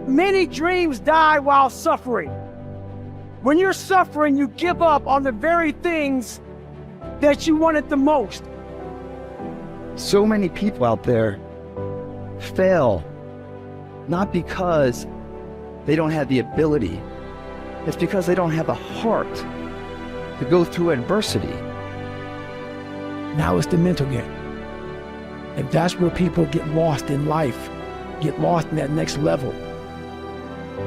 Many dreams die while suffering. When you're suffering, you give up on the very things that you wanted the most. So many people out there fail, not because they don't have the ability. It's because they don't have the heart to go through adversity. Now it's the mental game. And that's where people get lost in life, get lost in that next level.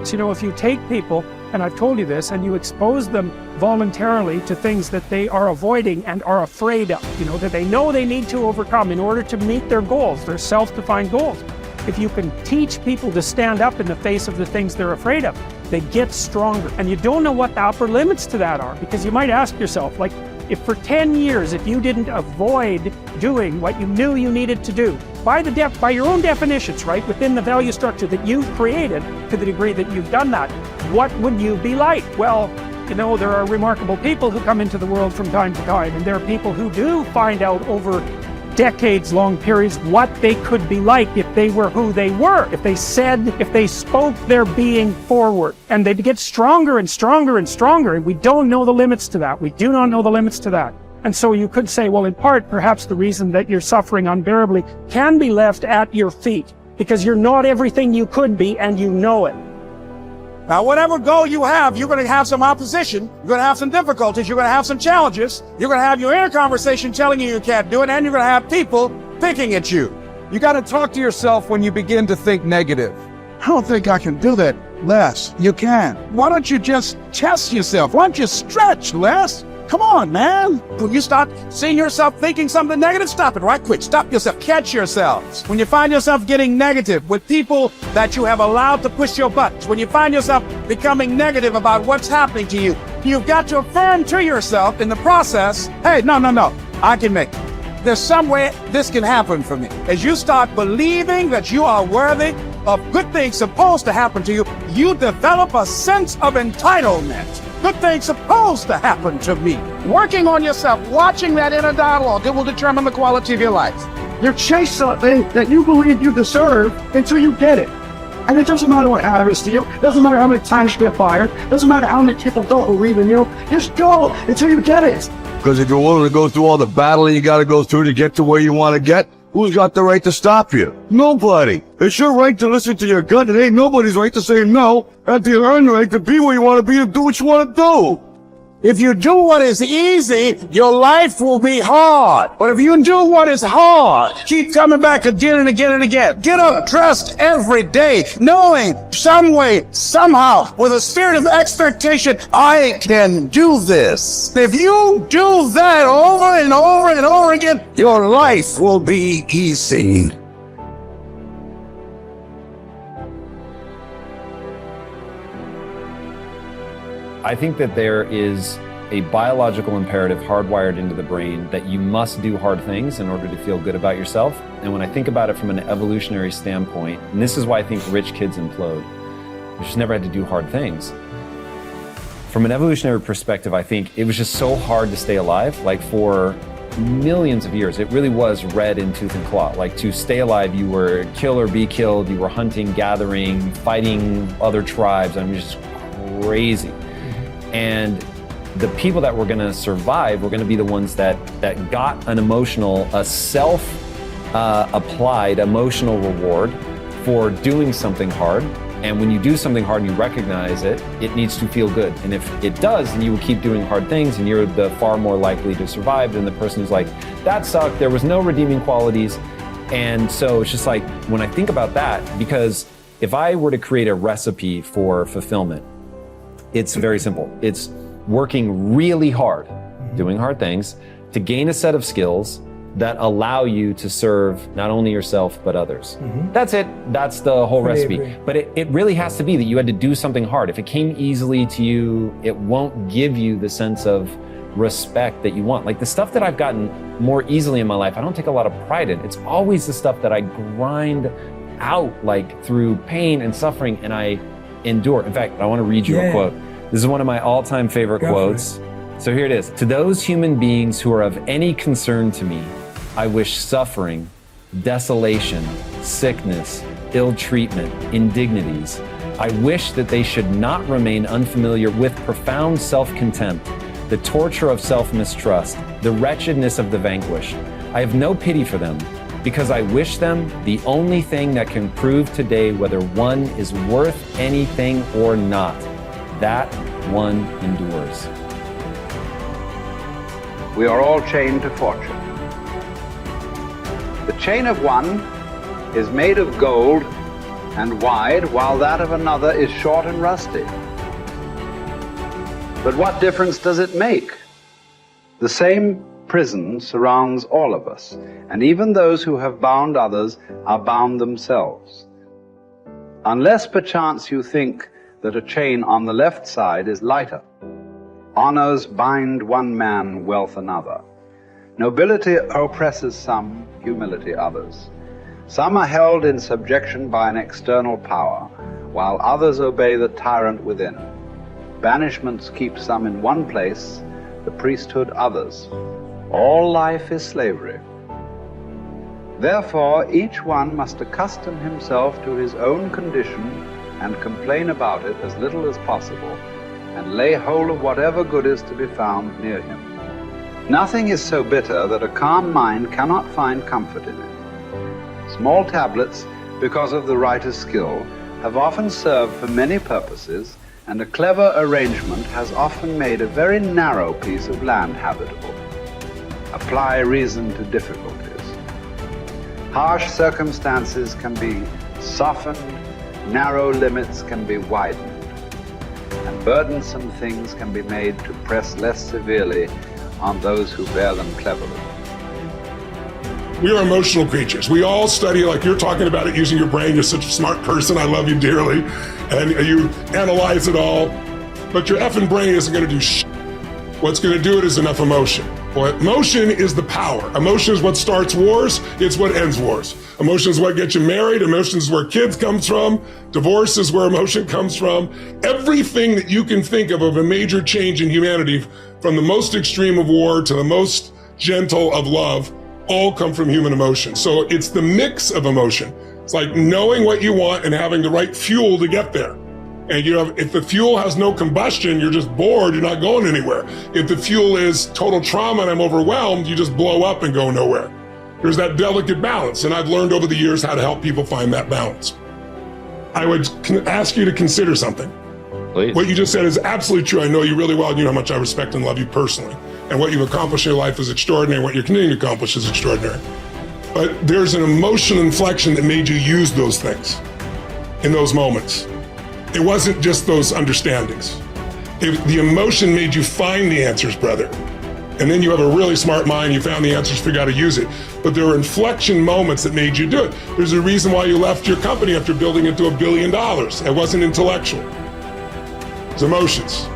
So, if you take people, and I've told you this, and you expose them voluntarily to things that they are avoiding and are afraid of, that they know they need to overcome in order to meet their goals, their self-defined goals. If you can teach people to stand up in the face of the things they're afraid of, they get stronger. And you don't know what the upper limits to that are, because you might ask yourself, like, if for 10 years, if you didn't avoid doing what you knew you needed to do, by your own definitions, right, within the value structure that you've created, to the degree that you've done that, what would you be like? Well, there are remarkable people who come into the world from time to time, and there are people who do find out over decades-long periods what they could be like if they were who they were, if they spoke their being forward, and they'd get stronger and stronger and stronger, and we don't know the limits to that. We do not know the limits to that. And so you could say, well, in part, perhaps the reason that you're suffering unbearably can be left at your feet, because you're not everything you could be, and you know it. Now, whatever goal you have, you're going to have some opposition, you're going to have some difficulties, you're going to have some challenges, you're going to have your inner conversation telling you can't do it, and you're going to have people picking at you. You got to talk to yourself when you begin to think negative. I don't think I can do that, Les. You can. Why don't you just test yourself? Why don't you stretch, Les? Come on, man. When you start seeing yourself thinking something negative, stop it right quick. Stop yourself. Catch yourselves. When you find yourself getting negative with people that you have allowed to push your buttons, when you find yourself becoming negative about what's happening to you, you've got to affirm to yourself in the process, hey, no, I can make it. There's some way this can happen for me. As you start believing that you are worthy of good things supposed to happen to you, you develop a sense of entitlement. Good things supposed to happen to me. Working on yourself, watching that inner dialogue, it will determine the quality of your life. You chase something that you believe you deserve until you get it. And it doesn't matter what happens to you. It doesn't matter how many times you get fired. It doesn't matter how many people don't believe in you. Just go until you get it. Because if you're willing to go through all the battling you got to go through to get to where you want to get, who's got the right to stop you? Nobody. It's your right to listen to your gut. It ain't nobody's right to say no. And you earn the right to be where you want to be and do what you want to do. If you do what is easy, your life will be hard. But if you do what is hard, keep coming back again and again and again. Get up dressed every day, knowing some way, somehow, with a spirit of expectation, I can do this. If you do that over and over and over again, your life will be easy. I think that there is a biological imperative hardwired into the brain that you must do hard things in order to feel good about yourself. And when I think about it from an evolutionary standpoint, and this is why I think rich kids implode, they just never had to do hard things. From an evolutionary perspective, I think it was just so hard to stay alive. Like for millions of years, it really was red in tooth and claw. Like to stay alive, you were kill or be killed, you were hunting, gathering, fighting other tribes. I mean, it was just crazy. And the people that were going to survive were going to be the ones that got an emotional, a self-applied emotional reward for doing something hard. And when you do something hard and you recognize it, it needs to feel good. And if it does, then you will keep doing hard things and you're the far more likely to survive than the person who's like, that sucked, there was no redeeming qualities. And so it's just like, when I think about that, because if I were to create a recipe for fulfillment, it's very simple. It's working really hard, doing hard things, to gain a set of skills that allow you to serve not only yourself, but others. That's it. That's the whole recipe. But it really has to be that you had to do something hard. If it came easily to you, it won't give you the sense of respect that you want. Like the stuff that I've gotten more easily in my life, I don't take a lot of pride in. It's always the stuff that I grind out, like through pain and suffering, and I endure. In fact, I want to read you a quote. This is one of my all-time favorite quotes. So here it is. To those human beings who are of any concern to me, I wish suffering, desolation, sickness, ill treatment, indignities, I wish that they should not remain unfamiliar with profound self-contempt, the torture of self-mistrust, the wretchedness of the vanquished. I have no pity for them, because I wish them the only thing that can prove today whether one is worth anything or not. That one endures. We are all chained to fortune. The chain of one is made of gold and wide, while that of another is short and rusty. But what difference does it make? The same prison surrounds all of us, and even those who have bound others are bound themselves. Unless perchance you think that a chain on the left side is lighter. Honors bind one man, wealth another. Nobility oppresses some, humility others. Some are held in subjection by an external power, while others obey the tyrant within. Banishments keep some in one place, the priesthood others. All life is slavery. Therefore, each one must accustom himself to his own condition and complain about it as little as possible, and lay hold of whatever good is to be found near him. Nothing is so bitter that a calm mind cannot find comfort in it. Small tablets, because of the writer's skill, have often served for many purposes, and a clever arrangement has often made a very narrow piece of land habitable. Apply reason to difficulties. Harsh circumstances can be softened, narrow limits can be widened, and burdensome things can be made to press less severely on those who bear them cleverly. We are emotional creatures. We all study, like you're talking about it, using your brain. You're such a smart person. I love you dearly. And you analyze it all. But your effing brain isn't going to do shit. What's going to do it is enough emotion. Well, emotion is the power. Emotion is what starts wars. It's what ends wars. Emotion is what gets you married. Emotion is where kids comes from. Divorce is where emotion comes from. Everything that you can think of a major change in humanity, from the most extreme of war to the most gentle of love, all come from human emotion. So it's the mix of emotion. It's like knowing what you want and having the right fuel to get there. And if the fuel has no combustion, you're just bored, you're not going anywhere. If the fuel is total trauma and I'm overwhelmed, you just blow up and go nowhere. There's that delicate balance, and I've learned over the years how to help people find that balance. I would ask you to consider something. Please. What you just said is absolutely true. I know you really well, and you know how much I respect and love you personally. And what you've accomplished in your life is extraordinary. What you're continuing to accomplish is extraordinary. But there's an emotional inflection that made you use those things in those moments. It wasn't just those understandings. The emotion made you find the answers, brother. And then you have a really smart mind, you found the answers, figured out how to use it. But there were inflection moments that made you do it. There's a reason why you left your company after building it to $1 billion. It wasn't intellectual. It's emotions.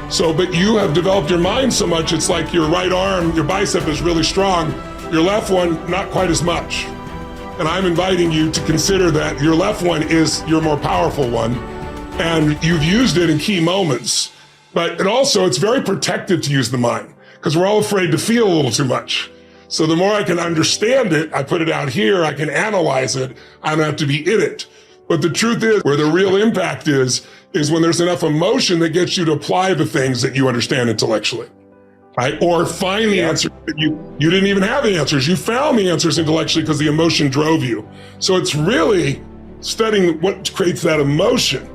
So, but you have developed your mind so much, it's like your right arm, your bicep is really strong, your left one, not quite as much. And I'm inviting you to consider that your left one is your more powerful one, and you've used it in key moments. But it's very protective to use the mind, because we're all afraid to feel a little too much. So the more I can understand it, I put it out here, I can analyze it, I don't have to be in it. But the truth is, where the real impact is when there's enough emotion that gets you to apply the things that you understand intellectually, right? Or find the answer that you didn't even have the answers. You found the answers intellectually because the emotion drove you. So it's really studying what creates that emotion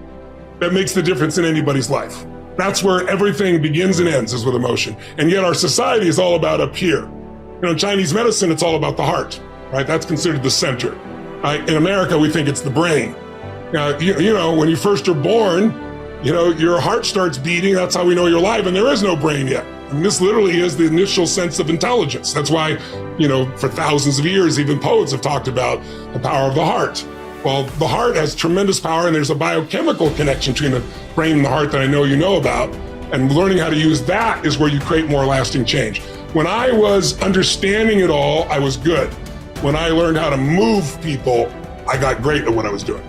that makes the difference in anybody's life. That's where everything begins and ends, is with emotion. And yet our society is all about up here. Chinese medicine, it's all about the heart, right? That's considered the center. In America, we think it's the brain. Now, when you first are born, your heart starts beating. That's how we know you're alive, and there is no brain yet. And this literally is the initial sense of intelligence. That's why, for thousands of years, even poets have talked about the power of the heart. Well, the heart has tremendous power, and there's a biochemical connection between the brain and the heart that I know you know about. And learning how to use that is where you create more lasting change. When I was understanding it all, I was good. When I learned how to move people, I got great at what I was doing.